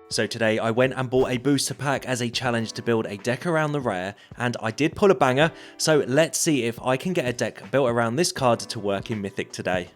So today I went and bought a booster pack as a challenge to build a deck around the rare, and I did pull a banger, so let's see if I can get a deck built around this card to work in Mythic today.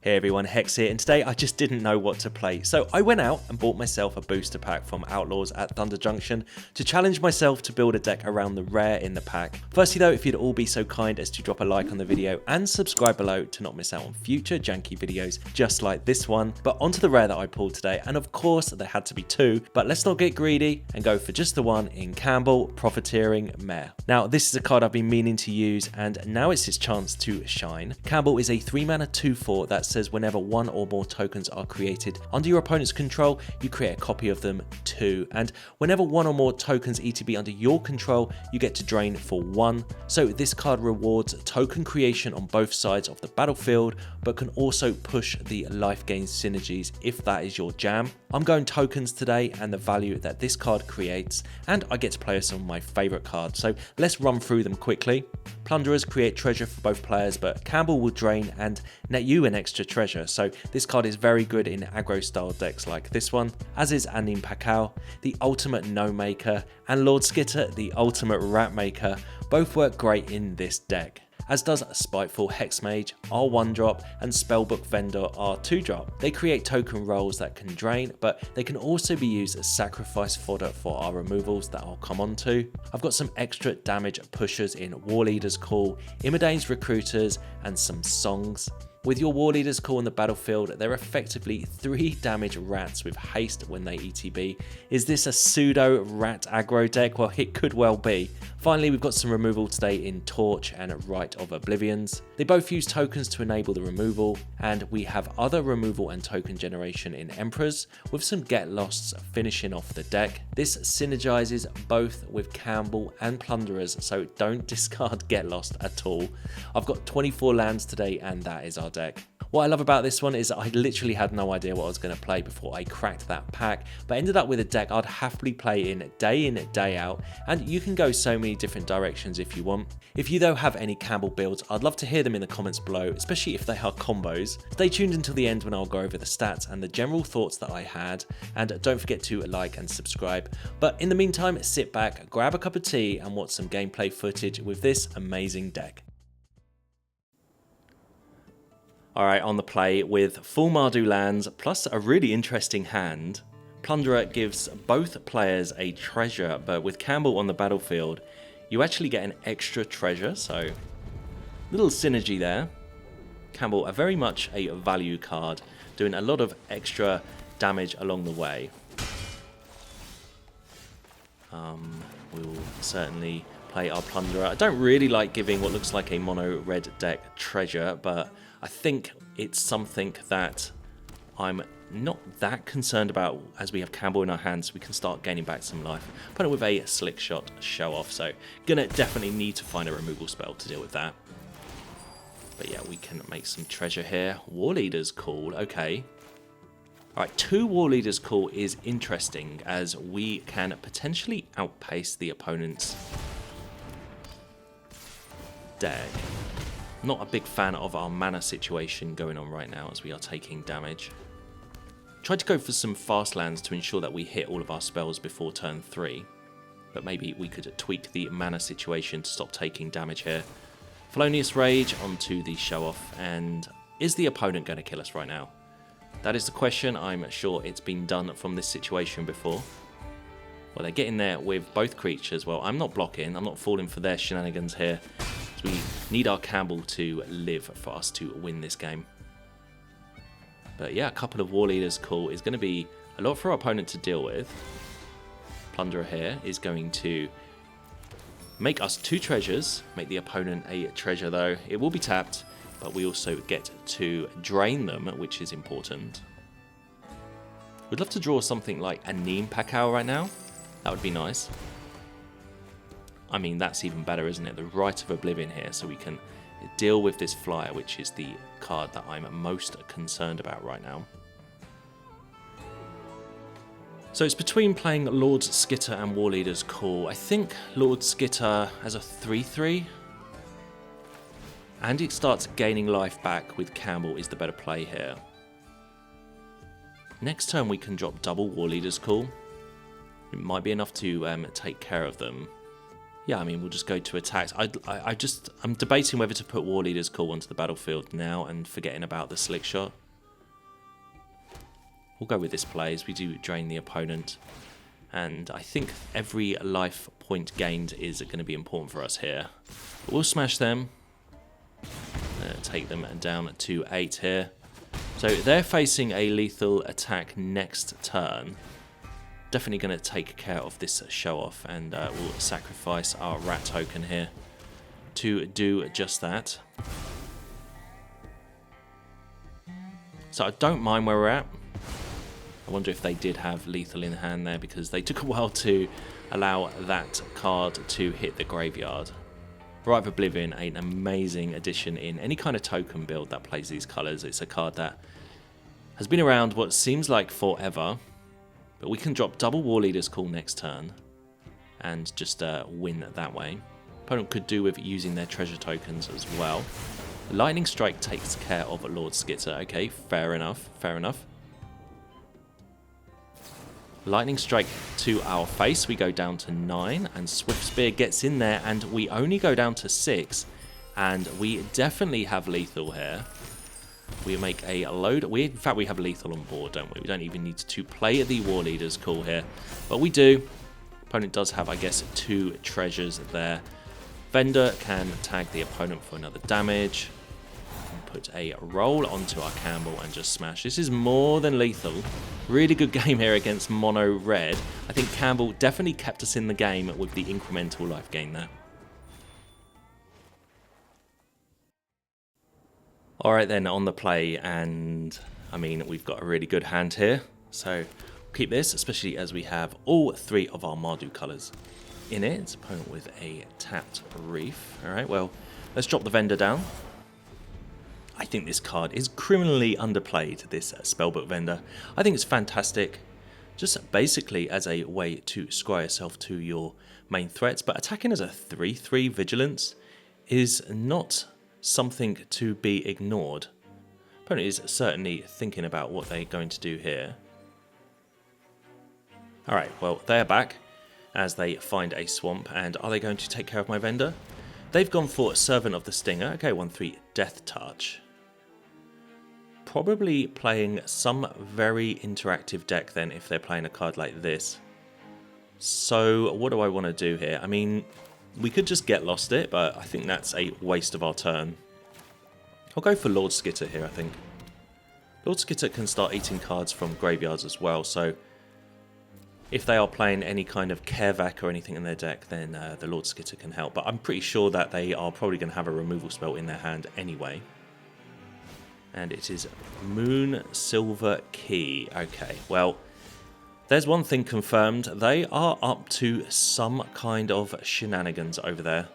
Hey everyone, Hex here, and today I just didn't know what to play, so I went out and bought myself a booster pack from Outlaws at Thunder Junction to challenge myself to build a deck around the rare in the pack. Firstly though, if you'd all be so kind as to drop a like on the video and subscribe below to not miss out on future janky videos just like this one. But onto the rare that I pulled today, and of course there had to be two, but let's not get greedy and go for just the one in Campbell Profiteering Mare. Now this is a card I've been meaning to use, and now it's its chance to shine. Campbell is a 3-mana 2/4 that says whenever one or more tokens are created under your opponent's control, you create a copy of them too. And whenever one or more tokens ETB under your control, you get to drain for 1. So this card rewards token creation on both sides of the battlefield, but can also push the life gain synergies if that is your jam. I'm going tokens today and the value that this card creates, and I get to play with some of my favourite cards. So let's run through them quickly. Plunderers create treasure for both players, but Campbell will drain and net you an extra treasure, so this card is very good in aggro style decks like this one, as is Anim Pakal, the ultimate no maker, and Lord Skitter, the ultimate rat maker. Both work great in this deck, as does Spiteful Hexmage, our 1-drop, and Spellbook Vendor, our 2-drop. They create token rolls that can drain, but they can also be used as sacrifice fodder for our removals that I'll come on to. I've got some extra damage pushers in Warleader's Call, Imidane's Recruiters, and some songs. With your Warleader's Call on the battlefield, they're effectively 3 damage rats with haste when they ETB. Is this a pseudo rat aggro deck? Well, it could well be. Finally, we've got some removal today in Torch and Rite of Oblivions. They both use tokens to enable the removal, and we have other removal and token generation in Emperors, with some Get Losts finishing off the deck. This synergizes both with Campbell and Plunderers, so don't discard Get Lost at all. I've got 24 lands today, and that is our deck. What I love about this one is I literally had no idea what I was going to play before I cracked that pack, but ended up with a deck I'd happily play in, day out, and you can go so many different directions if you want. If you though have any Campbell builds, I'd love to hear them in the comments below, especially if they are combos. Stay tuned until the end when I'll go over the stats and the general thoughts that I had, and don't forget to like and subscribe. But in the meantime, sit back, grab a cup of tea, and watch some gameplay footage with this amazing deck. Alright, on the play with full Mardu lands plus a really interesting hand. Plunderer gives both players a treasure, but with Campbell on the battlefield, you actually get an extra treasure, so little synergy there. Campbell are very much a value card, doing a lot of extra damage along the way. We'll certainly play our Plunderer. I don't really like giving what looks like a mono red deck treasure, but I think it's something that I'm not that concerned about as we have Campbell in our hands, so we can start gaining back some life. Put it with a Slick Shot show off, so gonna definitely need to find a removal spell to deal with that. But yeah, we can make some treasure here. Warleader's Call, okay. Alright, 2 Warleader's Call is interesting as we can potentially outpace the opponent's deck. Not a big fan of our mana situation going on right now as we are taking damage. Tried to go for some fast lands to ensure that we hit all of our spells before turn 3, but maybe we could tweak the mana situation to stop taking damage here. Felonious Rage onto the show off, and is the opponent going to kill us right now? That is the question. I'm sure it's been done from this situation before. Well, they're getting there with both creatures. Well, I'm not blocking, I'm not falling for their shenanigans here. We need our Campbell to live for us to win this game. But yeah, a couple of Warleader's Call is going to be a lot for our opponent to deal with. Plunderer here is going to make us 2 treasures, make the opponent a treasure though. It will be tapped, but we also get to drain them, which is important. We'd love to draw something like Anim Pakal right now. That would be nice. I mean, that's even better, isn't it? The Rite of Oblivion here, so we can deal with this flyer, which is the card that I'm most concerned about right now. So it's between playing Lord Skitter and Warleader's Call. I think Lord Skitter has a 3/3. And it starts gaining life back with Campbell is the better play here. Next turn we can drop double War Leader's Call. It might be enough to take care of them. Yeah, I mean, we'll just go to attacks. I'm debating whether to put War Leader's Call onto the battlefield now and forgetting about the Slick Shot. We'll go with this play as we do drain the opponent. And I think every life point gained is going to be important for us here. But we'll smash them. Take them down to 8 here. So they're facing a lethal attack next turn. Definitely going to take care of this show off, and we'll sacrifice our rat token here to do just that. So I don't mind where we're at. I wonder if they did have lethal in hand there, because they took a while to allow that card to hit the graveyard. Rite of Oblivion, an amazing addition in any kind of token build that plays these colours. It's a card that has been around what seems like forever, but we can drop double War Leader's Call next turn and just win that way. Opponent could do with using their treasure tokens as well. Lightning Strike takes care of Lord Skitter. Okay, fair enough, fair enough. Lightning Strike to our face, we go down to 9, and Swift Spear gets in there, and we only go down to 6, and we definitely have lethal here. We make a load. In fact, we have lethal on board, don't we? We don't even need to play the War Leader's Call here, but we do. Opponent does have, I guess, 2 treasures there. Vendor can tag the opponent for another damage. Put a roll onto our Campbell and just smash. This is more than lethal. Really good game here against mono red. I think Campbell definitely kept us in the game with the incremental life gain there. Alright then, on the play, and I mean, we've got a really good hand here. So keep this, especially as we have all 3 of our Mardu colours in it. It's opponent with a tapped Reef. Alright, well, let's drop the Vendor down. I think this card is criminally underplayed, this Spellbook Vendor. I think it's fantastic, just basically as a way to scry yourself to your main threats, but attacking as a 3/3 Vigilance is not something to be ignored. Opponent is certainly thinking about what they're going to do here. Alright, well, they're back as they find a swamp, and are they going to take care of my Vendor? They've gone for Servant of the Stinger. Okay, 1/3 Death Touch. Probably playing some very interactive deck then if they're playing a card like this. So what do I want to do here? I mean, we could just get lost it, but I think that's a waste of our turn. I'll go for Lord Skitter here, I think. Lord Skitter can start eating cards from graveyards as well, so if they are playing any kind of Kervac or anything in their deck, then the Lord Skitter can help. But I'm pretty sure that they are probably going to have a removal spell in their hand anyway. And it is Moon Silver Key. Okay, well, there's one thing confirmed. They are up to some kind of shenanigans over there.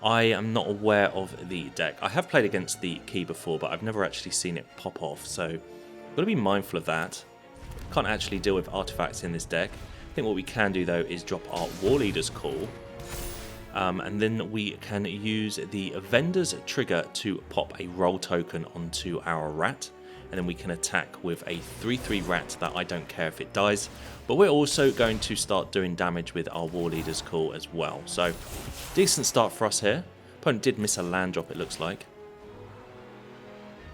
I am not aware of the deck. I have played against the Key before, but I've never actually seen it pop off, so I've got to be mindful of that. Can't actually deal with artifacts in this deck. I think what we can do, though, is drop our War Leader's Call. And then we can use the Vendor's Trigger to pop a roll token onto our rat. And then we can attack with a 3/3 rat that I don't care if it dies. But we're also going to start doing damage with our War Leader's Call as well. So, decent start for us here. Opponent did miss a land drop, it looks like.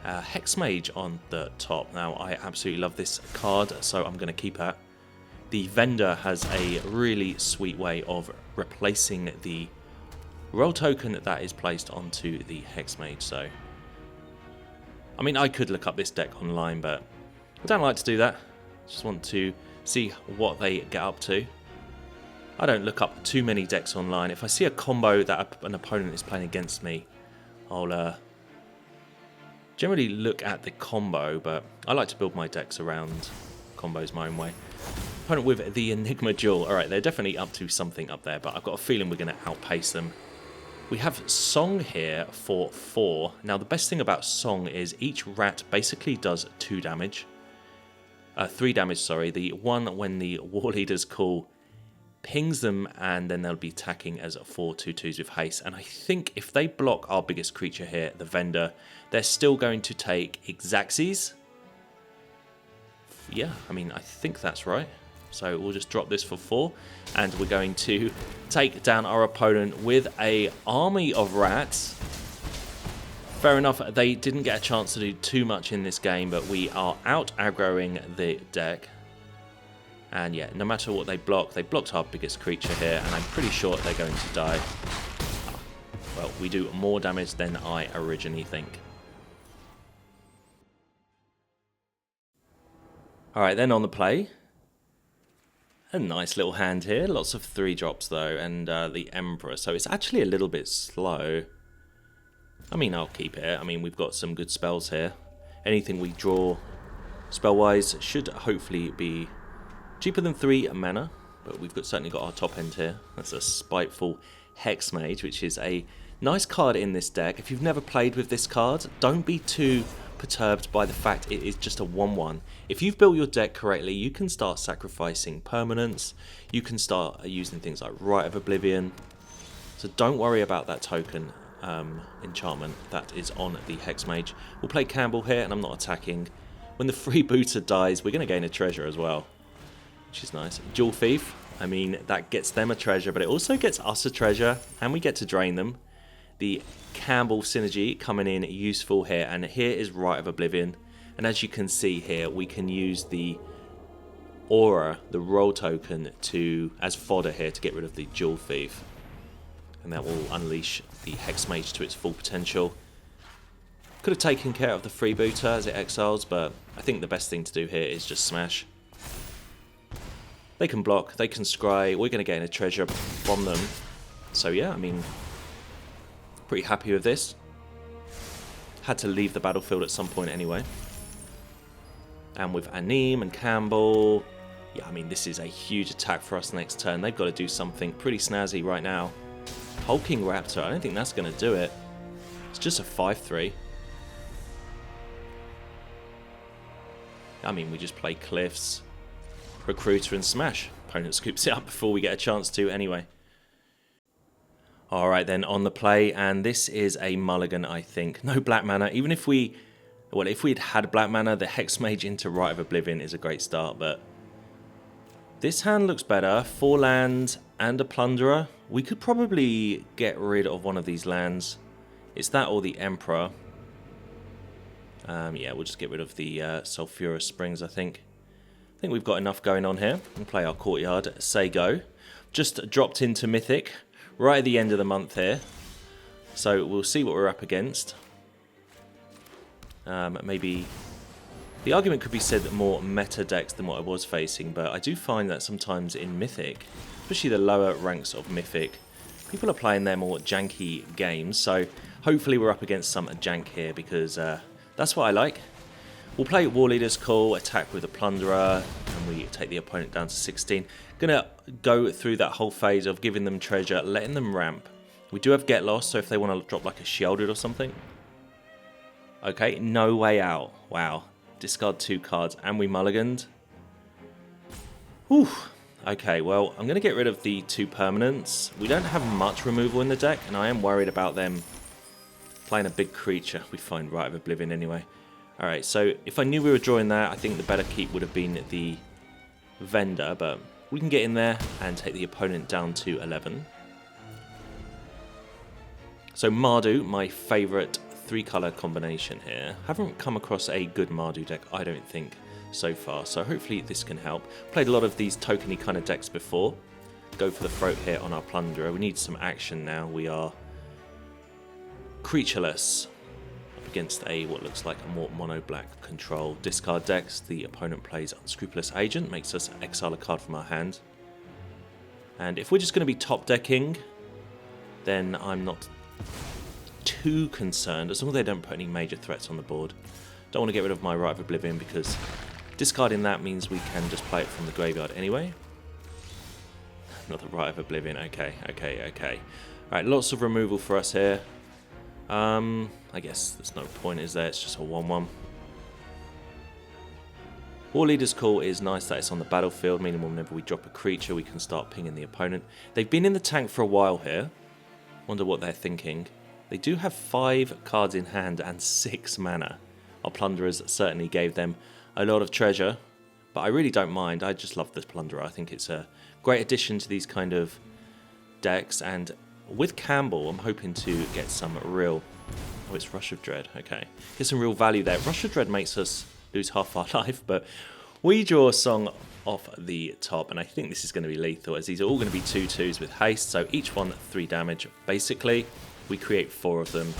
Hex Mage on the top. Now, I absolutely love this card, so I'm going to keep it. The Vendor has a really sweet way of replacing the roll token that is placed onto the Hex Mage. So, I mean, I could look up this deck online, but I don't like to do that. Just want to see what they get up to. I don't look up too many decks online. If I see a combo that an opponent is playing against me, I'll generally look at the combo, but I like to build my decks around combos my own way. Opponent with the Enigma Jewel. Alright, they're definitely up to something up there, but I've got a feeling we're going to outpace them. We have Song here for 4. Now, the best thing about Song is each rat basically does 2 damage. 3 damage, sorry. The one when the War Leader's Call pings them, and then they'll be attacking as 4 2/2s with haste. And I think if they block our biggest creature here, the Vendor, they're still going to take Xaxes. Yeah, I mean, I think that's right. So we'll just drop this for 4, and we're going to take down our opponent with a army of rats. Fair enough, they didn't get a chance to do too much in this game, but we are out aggroing the deck. And yeah, no matter what they blocked our biggest creature here, and I'm pretty sure they're going to die. Well, we do more damage than I originally think. Alright, then on the play. A nice little hand here. Lots of 3-drops though, and the Emperor. So it's actually a little bit slow. I mean, I'll keep it. I mean, we've got some good spells here. Anything we draw spell-wise should hopefully be cheaper than 3 mana. But we've certainly got our top end here. That's a Spiteful Hexmage, which is a nice card in this deck. If you've never played with this card, don't be too perturbed by the fact it is just a 1/1. If you've built your deck correctly, you can start sacrificing permanents. You can start using things like Rite of Oblivion. So don't worry about that token enchantment that is on the Hexmage. We'll play Campbell here, and I'm not attacking. When the freebooter dies, we're going to gain a treasure as well, which is nice. Jewel Thief, I mean, that gets them a treasure, but it also gets us a treasure, and we get to drain them. The Campbell synergy coming in useful here, and here is Rite of Oblivion. And as you can see here, we can use the Aura, the roll token, as fodder here to get rid of the Jewel Thief. And that will unleash the Hexmage to its full potential. Could have taken care of the freebooter as it exiles, but I think the best thing to do here is just smash. They can block, they can scry, we're going to gain a treasure from them. So yeah, I mean, pretty happy with this. Had to leave the battlefield at some point anyway. And with Anim and Campbell, yeah, I mean, this is a huge attack for us next turn. They've got to do something pretty snazzy right now. Hulking Raptor, I don't think that's going to do it. It's just a 5/3. I mean, we just play Cliffs, Recruiter, and smash. Opponent scoops it up before we get a chance to anyway. Alright then, on the play, and this is a mulligan, I think. No black mana. Even if we'd had black mana, the Hexmage into Rite of Oblivion is a great start, but this hand looks better. 4 lands and a Plunderer. We could probably get rid of one of these lands. It's that or the Emperor. Yeah, we'll just get rid of the Sulphurous Springs, I think. I think we've got enough going on here. We'll play our Courtyard. Say go. Just dropped into Mythic right at the end of the month here. So we'll see what we're up against. Maybe the argument could be said that more meta decks than what I was facing, but I do find that sometimes in Mythic, especially the lower ranks of Mythic, people are playing their more janky games. So hopefully we're up against some jank here, because that's what I like. We'll play War Leader's Call, attack with a Plunderer, and we take the opponent down to 16. Gonna go through that whole phase of giving them treasure, letting them ramp. We do have Get Lost, so if they want to drop like a Shielded or something. Okay, No Way Out. Wow. Discard 2 cards, and we mulliganed. Whew. Okay, well, I'm going to get rid of the 2 permanents. We don't have much removal in the deck, and I am worried about them playing a big creature. We find Rite of Oblivion anyway. Alright, so if I knew we were drawing that, I think the better keep would have been the Vendor, but we can get in there and take the opponent down to 11. So Mardu, my favourite 3-colour combination here. Haven't come across a good Mardu deck, I don't think, so far, so hopefully this can help. Played a lot of these tokeny kind of decks before. Go for the throat here on our Plunderer. We need some action now. We are creatureless up against what looks like a more mono-black control. Discard decks. The opponent plays Unscrupulous Agent, makes us exile a card from our hand. And if we're just going to be top decking, then I'm not too concerned, as long as they don't put any major threats on the board. Don't want to get rid of my Rite of Oblivion, because discarding that means we can just play it from the graveyard anyway. Not the Rite of Oblivion. Okay. Alright, lots of removal for us here. I guess there's no point, is there? It's just a 1/1. War Leader's Call is nice that it's on the battlefield, meaning whenever we drop a creature we can start pinging the opponent. They've been in the tank for a while here. Wonder what they're thinking. They do have 5 cards in hand and 6 mana. Our Plunderers certainly gave them a lot of treasure, but I really don't mind. I just love this Plunderer. I think it's a great addition to these kind of decks, and with Campbell I'm hoping to get some real... Oh, it's Rush of Dread. Okay. Get some real value there. Rush of Dread makes us lose half our life, but we draw a song off the top, and I think this is going to be lethal, as these are all going to be 2/2s with haste, so each one 3 damage. Basically, we create 4 of them,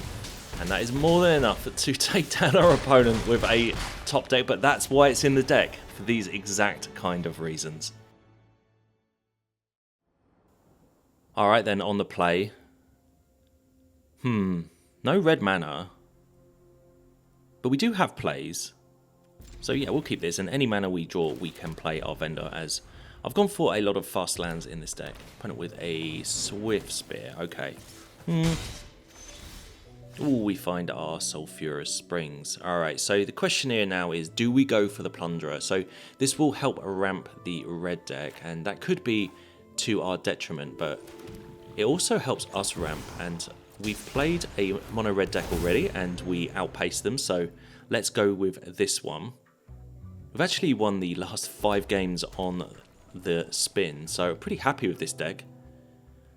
and that is more than enough to take down our opponent with a top deck, but that's why it's in the deck, for these exact kind of reasons. Alright then, on the play. No red mana, but we do have plays. So yeah, we'll keep this, and any mana we draw, we can play our vendor as... I've gone for a lot of fast lands in this deck. Opponent with a Swiftspear, okay. Ooh, we find our Sulphurous Springs. Alright, so the question here now is, do we go for the Plunderer? So this will help ramp the red deck, and that could be to our detriment, but it also helps us ramp, and we've played a mono red deck already, and we outpaced them, so let's go with this one. We've actually won the last 5 games on the spin, so pretty happy with this deck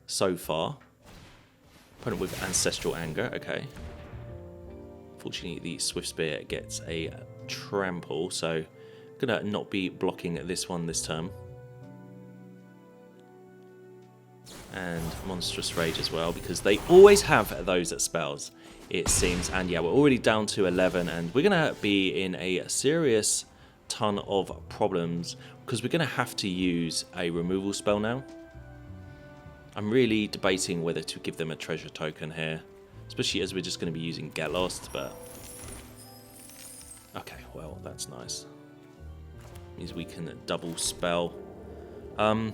so far. Opponent with Ancestral Anger, okay. Fortunately, the Swiftspear gets a trample, so gonna not be blocking this one this turn. And Monstrous Rage as well, because they always have those spells, it seems. And yeah, we're already down to 11, and we're gonna be in a serious ton of problems because we're going to have to use a removal spell now. I'm really debating whether to give them a treasure token here, especially as we're just going to be using Get Lost, but okay, well, that's nice. Means we can double spell. Or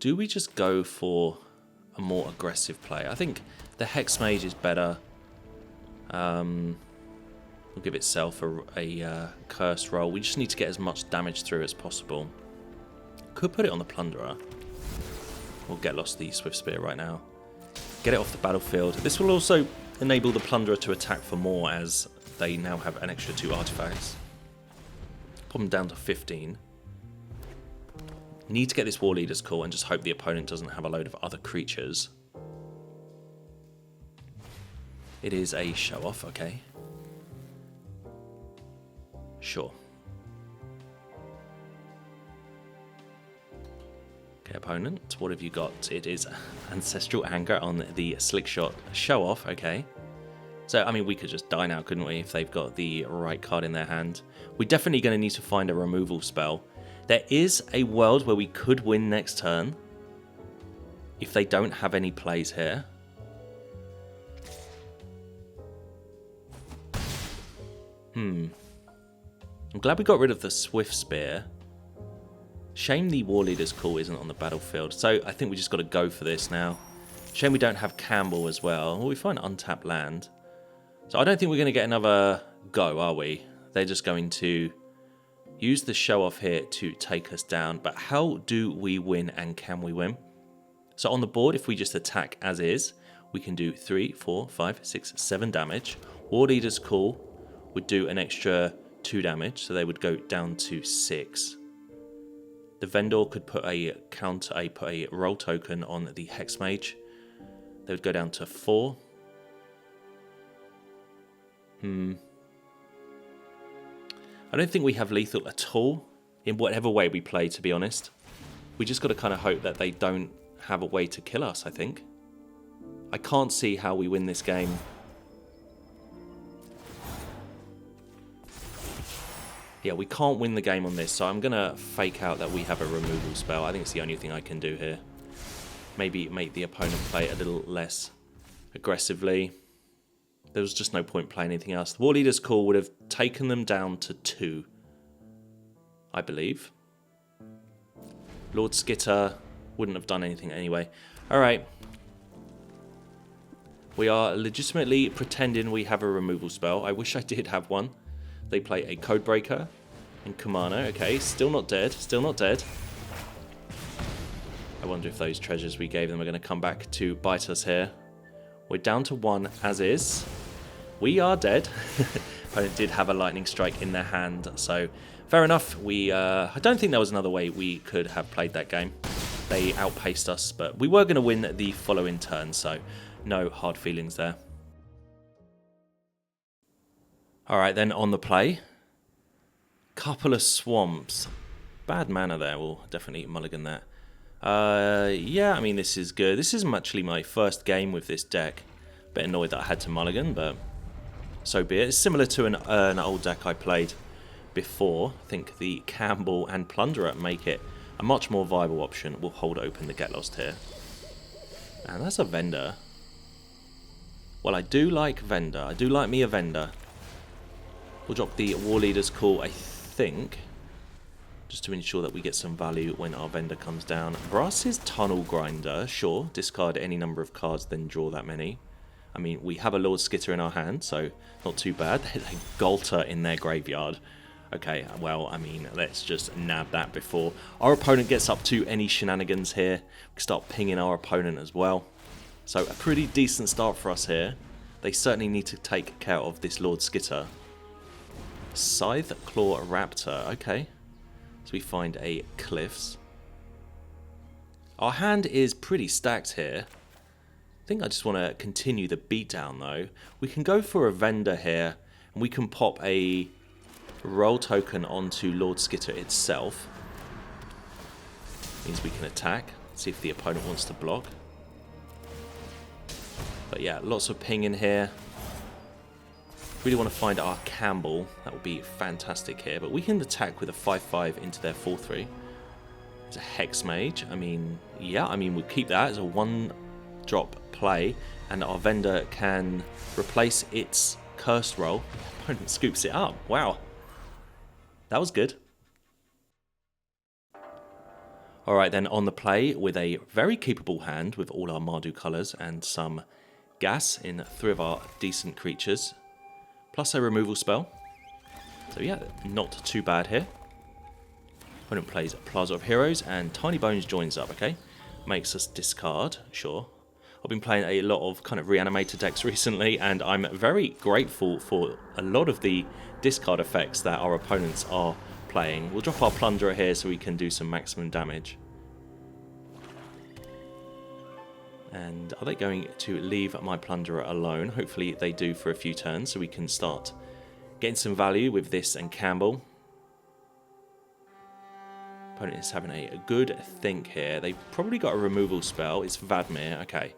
do we just go for a more aggressive play? I think the Hex Mage is better. We'll give itself a curse roll. We just need to get as much damage through as possible. Could put it on the Plunderer. We'll Get Lost the Swiftspear right now. Get it off the battlefield. This will also enable the Plunderer to attack for more, as they now have an extra 2 artifacts. Put them down to 15. Need to get this War Leader's Call and just hope the opponent doesn't have a load of other creatures. It is a show off, okay. Sure. Okay, opponent, what have you got? It is Ancestral Anger on the Slickshot show off, okay. So, I mean, we could just die now, couldn't we, if they've got the right card in their hand. We're definitely going to need to find a removal spell. There is a world where we could win next turn if they don't have any plays here. I'm glad we got rid of the Swiftspear. Shame the War Leader's Call isn't on the battlefield. So I think we just got to go for this now. Shame we don't have Campbell as well. Well, we find untapped land. So I don't think we're going to get another go, are we? They're just going to use the show off here to take us down. But how do we win, and can we win? So on the board, if we just attack as is, we can do 3, 4, 5, 6, 7 damage. War Leader's Call would do an extra 2 damage, so they would go down to 6. The vendor could put a roll token on the Hex Mage. They would go down to 4. I don't think we have lethal at all in whatever way we play, to be honest. We just got to kind of hope that they don't have a way to kill us, I think. I can't see how we win this game. Yeah, we can't win the game on this, so I'm going to fake out that we have a removal spell. I think it's the only thing I can do here. Maybe make the opponent play a little less aggressively. There was just no point playing anything else. The War Leader's Call would have taken them down to 2, I believe. Lord Skitter wouldn't have done anything anyway. Alright. We are legitimately pretending we have a removal spell. I wish I did have one. They play a Codebreaker and Kumano. Okay, still not dead. Still not dead. I wonder if those treasures we gave them are going to come back to bite us here. We're down to 1 as is. We are dead. Opponent did have a Lightning Strike in their hand, so fair enough. I don't think there was another way we could have played that game. They outpaced us, but we were going to win the following turn, so no hard feelings there. Alright then, on the play. Couple of swamps. Bad mana there, we'll definitely mulligan that. Yeah, I mean, this is good. This is actually my first game with this deck. Bit annoyed that I had to mulligan, but so be it. It's similar to an old deck I played before. I think the Campbell and Plunderer make it a much more viable option. We'll hold open the Get Lost here. And that's a Vendor. Well, I do like Vendor. I do like me a Vendor. We'll drop the War Leader's Call, I think, just to ensure that we get some value when our Vendor comes down. Brass's Tunnel Grinder, sure. Discard any number of cards, then draw that many. I mean, we have a Lord Skitter in our hand, so not too bad. There's a Galter in their graveyard. Okay, well, I mean, let's just nab that before our opponent gets up to any shenanigans here. We can start pinging our opponent as well. So a pretty decent start for us here. They certainly need to take care of this Lord Skitter. Scythe Claw Raptor, okay. So we find a Cliffs. Our hand is pretty stacked here. I think I just want to continue the beatdown though. We can go for a Vendor here, and we can pop a roll token onto Lord Skitter itself. Means we can attack, see if the opponent wants to block. But yeah, lots of ping in here. Really want to find our Campbell. That would be fantastic here. But we can attack with a 5/5 into their 4/3. It's a Hex Mage. I mean, yeah, I mean, we'll keep that as a 1-drop play. And our Vendor can replace its Cursed Roll. Opponent scoops it up. Wow. That was good. Alright then, on the play with a very capable hand with all our Mardu colours and some gas in 3 of our decent creatures. Plus a removal spell. So yeah, not too bad here. Opponent plays Plaza of Heroes and Tiny Bones joins up, okay? Makes us discard, sure. I've been playing a lot of kind of reanimator decks recently, and I'm very grateful for a lot of the discard effects that our opponents are playing. We'll drop our Plunderer here so we can do some maximum damage. And are they going to leave my Plunderer alone? Hopefully they do for a few turns so we can start getting some value with this and Campbell. Opponent is having a good think here. They've probably got a removal spell. It's Vadmir. Okay.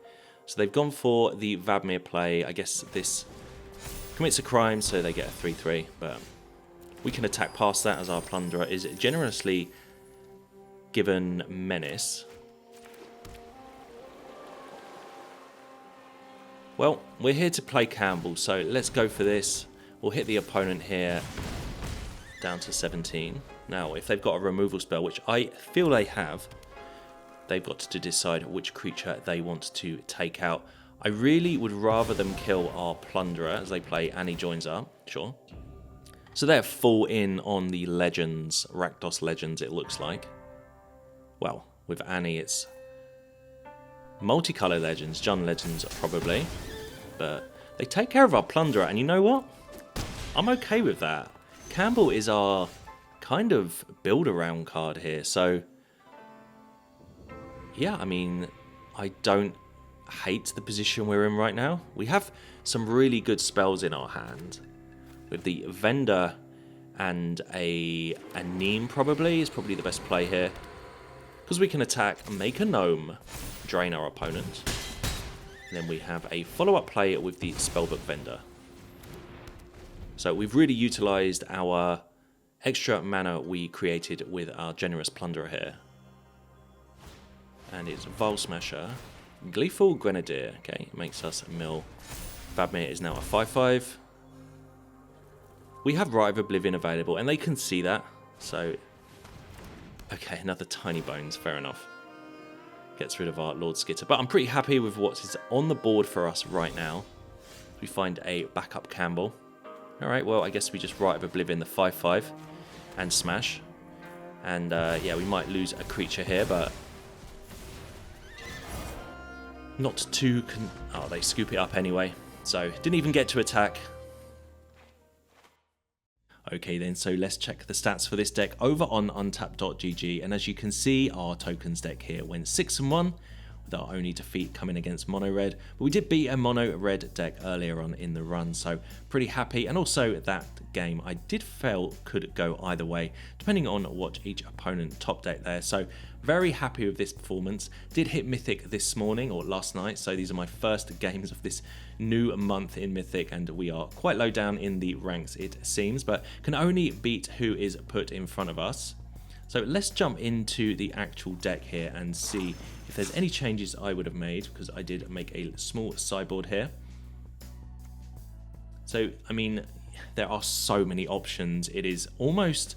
So they've gone for the Vadmir play. I guess this commits a crime, so they get a 3/3. But we can attack past that as our Plunderer is generously given Menace. Well, we're here to play Campbell, so let's go for this. We'll hit the opponent here down to 17. Now, if they've got a removal spell, which I feel they have, they've got to decide which creature they want to take out. I really would rather them kill our Plunderer as they play Annie Joins Up, sure. So they're full in on the Legends, Rakdos Legends it looks like. Well, with Annie it's multicolour Legends, Jund Legends probably. But they take care of our Plunderer, and you know what? I'm okay with that. Campbell is our kind of build-around card here, so yeah, I mean, I don't hate the position we're in right now. We have some really good spells in our hand. With the Vendor and a Neem probably is probably the best play here. Because we can attack, make a Gnome, drain our opponent. And then we have a follow-up play with the Spellbook Vendor. So we've really utilised our extra mana we created with our generous Plunderer here. And it's Vile Smasher, Gleeful Grenadier, okay, makes us mill. Vadmir is now a 5/5. We have Rite of Oblivion available, and they can see that, so okay, another Tiny Bones, fair enough. gets rid of our Lord Skitter. But I'm pretty happy with what is on the board for us right now. We find a backup Campbell. Alright, well, I guess we just Rite of Oblivion the 5/5 and smash. And yeah, we might lose a creature here, but not too... Oh, they scoop it up anyway. So, didn't even get to attack. Okay then, so let's check the stats for this deck over on Untapped.gg, and as you can see, our tokens deck here went 6-1, with our only defeat coming against mono red, but we did beat a mono red deck earlier on in the run, so pretty happy. And also that game I did feel could go either way, depending on what each opponent top deck there, so very happy with this performance. Did hit Mythic this morning, or last night, so these are my first games of this new month in Mythic, and we are quite low down in the ranks it seems, but can only beat who is put in front of us. So let's jump into the actual deck here and see if there's any changes I would have made, because I did make a small sideboard here. So, I mean, there are so many options. It is almost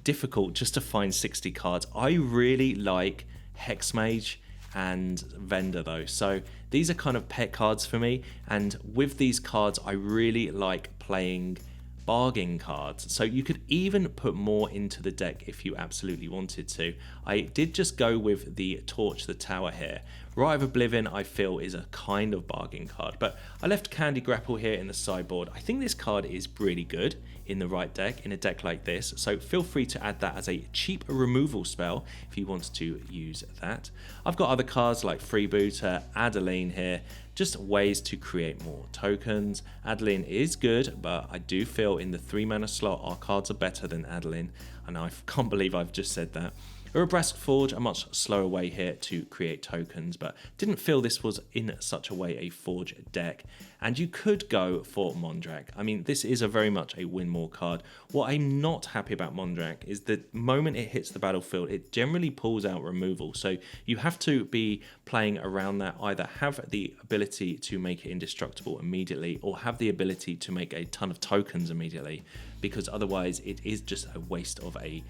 difficult just to find 60 cards. I really like Hexmage and Vendor though, so these are kind of pet cards for me, and with these cards I really like playing bargain cards, so you could even put more into the deck if you absolutely wanted to. I did just go with the Torch the Tower here. Rite of Oblivion I feel is a kind of bargain card, but I left Candy Grapple here in the sideboard. I think this card is really good in the right deck, in a deck like this, so feel free to add that as a cheap removal spell if you want to use that. I've got other cards like Freebooter, Adeline here, just ways to create more tokens. Adeline is good, but I do feel in the 3-mana slot our cards are better than Adeline, and I can't believe I've just said that. Urabrask Forge, a much slower way here to create tokens, but didn't feel this was in such a way a Forge deck. And you could go for Mondrak. I mean, this is a very much a win more card. What I'm not happy about Mondrak is the moment it hits the battlefield, it generally pulls out removal. So you have to be playing around that, either have the ability to make it indestructible immediately, or have the ability to make a ton of tokens immediately, because otherwise it is just a waste of a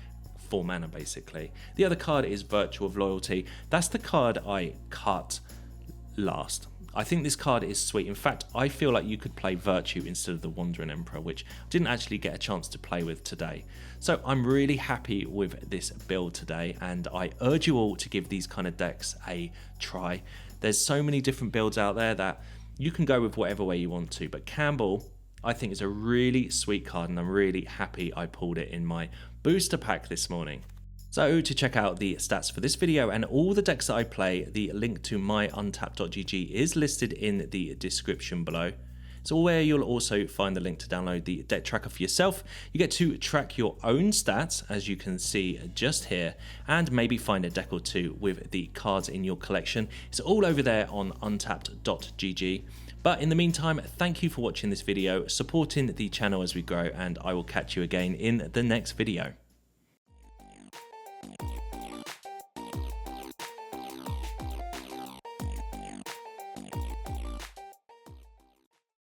4 mana basically. The other card is Virtue of Loyalty. That's the card I cut last. I think this card is sweet. In fact, I feel like you could play Virtue instead of the Wandering Emperor, which I didn't actually get a chance to play with today. So I'm really happy with this build today, and I urge you all to give these kind of decks a try. There's so many different builds out there that you can go with whatever way you want to, but Campbell I think is a really sweet card, and I'm really happy I pulled it in my booster pack this morning. So to check out the stats for this video and all the decks that I play, the link to my Untapped.gg is listed in the description below. So where you'll also find the link to download the deck tracker for yourself. You get to track your own stats, as you can see just here, and maybe find a deck or two with the cards in your collection. It's all over there on Untapped.gg. But in the meantime, thank you for watching this video, supporting the channel as we grow, and I will catch you again in the next video.